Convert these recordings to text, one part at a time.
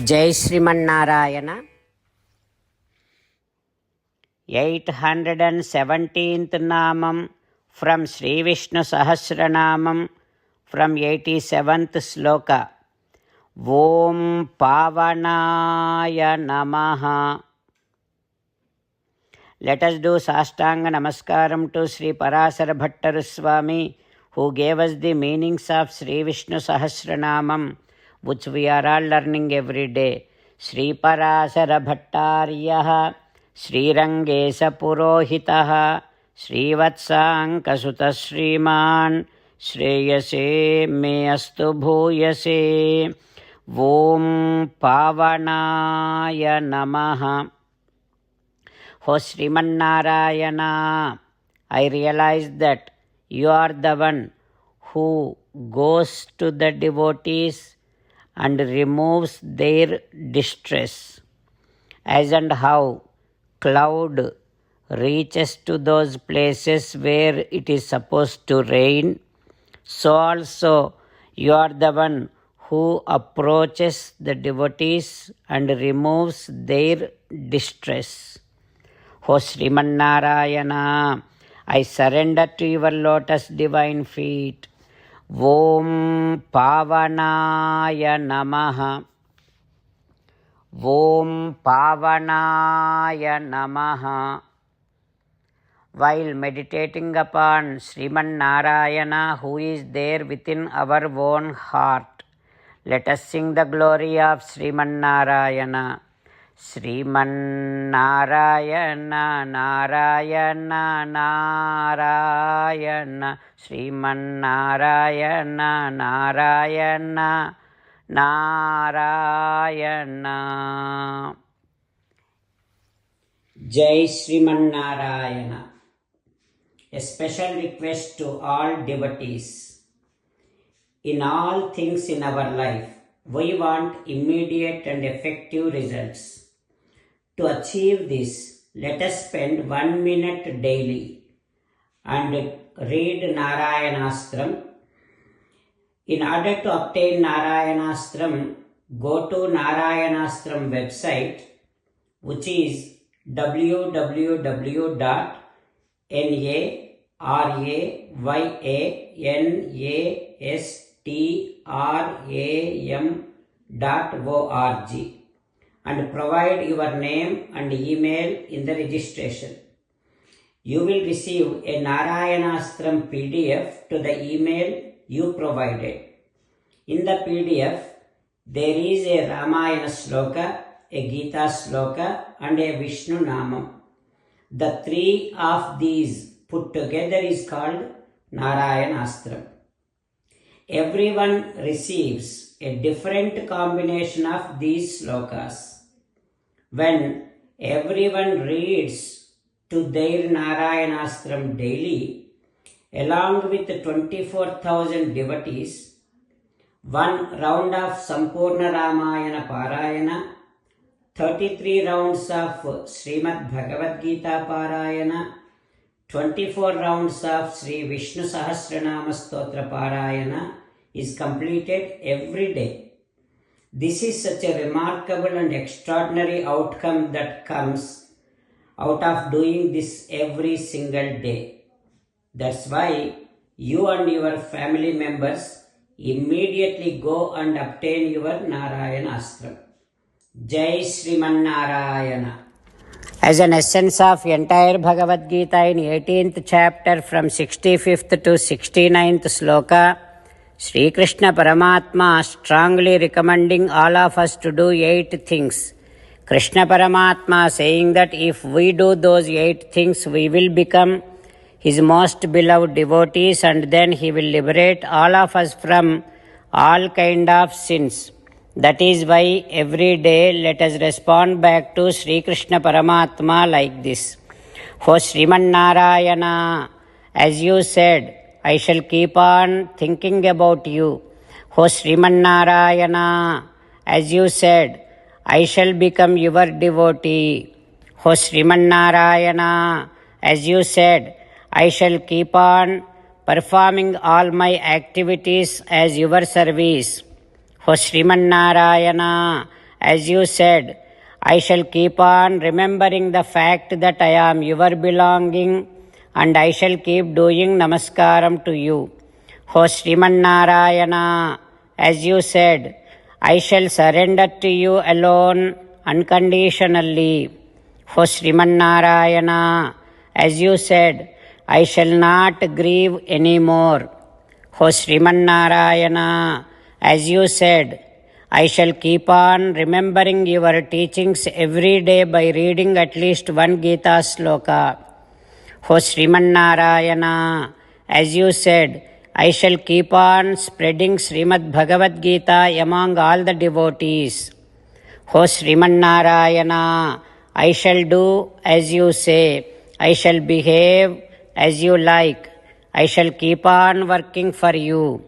జై Srimannarayana. 817th namam from Sri Vishnu Sahasranamam from 87th shloka. ఓం పావనాయ నమః. Let us do Sastanga Namaskaram to Sri Parasara Bhattaru Swami, who gave us the meanings of Sri Vishnu Sahasranamam, which we are all learning every day. Sri Parasara Bhattaryah, Sri Rangesa Purohitah, Sri Vatsanka Sutta Sriman, Shreyase me astu bhuyase. Om Pavanaya Namaha. O Srimannarayana, I realize that you are the one who goes to the devotees and removes their distress. As and how cloud reaches to those places where it is supposed to rain, so also you are the one who approaches the devotees and removes their distress. O Srimannarayana, I surrender to your lotus divine feet. Om Pavanaya Namaha. Om Pavanaya Namaha. While meditating upon Srimannarayana, who is there within our own heart, let us sing the glory of Srimannarayana. Srimannarayana Narayana Narayana, Srimannarayana Narayana Narayana. Jai Srimannarayana. A special request to all devotees. In all things in our life, we want immediate and effective results. To achieve this, let us spend 1 minute daily and read Narayanastram. In order to obtain Narayanastram, go to Narayanastram website, which is www.narayanastram.org, and provide your name and email in the registration. You will receive a Narayanastram PDF to the email you provided. In the PDF, there is a Ramayana Sloka, a Gita Sloka, and a Vishnu Namam. The three of these put together is called Narayanastram. Everyone receives a different combination of these slokas. When everyone reads to their Narayanastram daily, along with 24,000 devotees, one round of Sampurna Ramayana Parayana, 33 rounds of Srimad Bhagavad Gita Parayana, 24 rounds of Sri Vishnu Sahasranama Stotra Parayana is completed every day. This is such a remarkable and extraordinary outcome that comes out of doing this every single day. That's why you and your family members immediately go and obtain your Narayanastram. Jai Srimannarayana. As an essence of entire Bhagavad Gita in 18th chapter from 65th to 69th sloka, Sri Krishna Paramatma strongly recommending all of us to do 8 things. Krishna Paramatma saying that if we do those 8 things, we will become his most beloved devotees, and then he will liberate all of us from all kind of sins. That is why every day let us respond back to Sri Krishna Paramatma like this. O Srimannarayana, as you said, I shall keep on thinking about you. O Srimannarayana, as you said, I shall become your devotee. O Srimannarayana, as you said, I shall keep on performing all my activities as your service. O Srimannarayana, as you said, I shall keep on remembering the fact that I am your belonging and I shall keep doing namaskaram to you. O Srimannarayana, as you said, I shall surrender to you alone unconditionally. O Srimannarayana, as you said, I shall not grieve anymore. O Srimannarayana, as you said, I shall keep on remembering your teachings every day by reading at least one Gita sloka. O Srimannarayana, as you said, I shall keep on spreading Srimad Bhagavad Gita among all the devotees. O Srimannarayana, I shall do as you say. I shall behave as you like. I shall keep on working for you.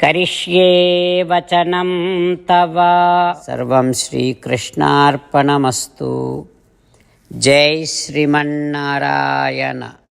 Karishye vachanam tava. Sarvam Shri Krishnarpanamastu. Jai Srimannarayana.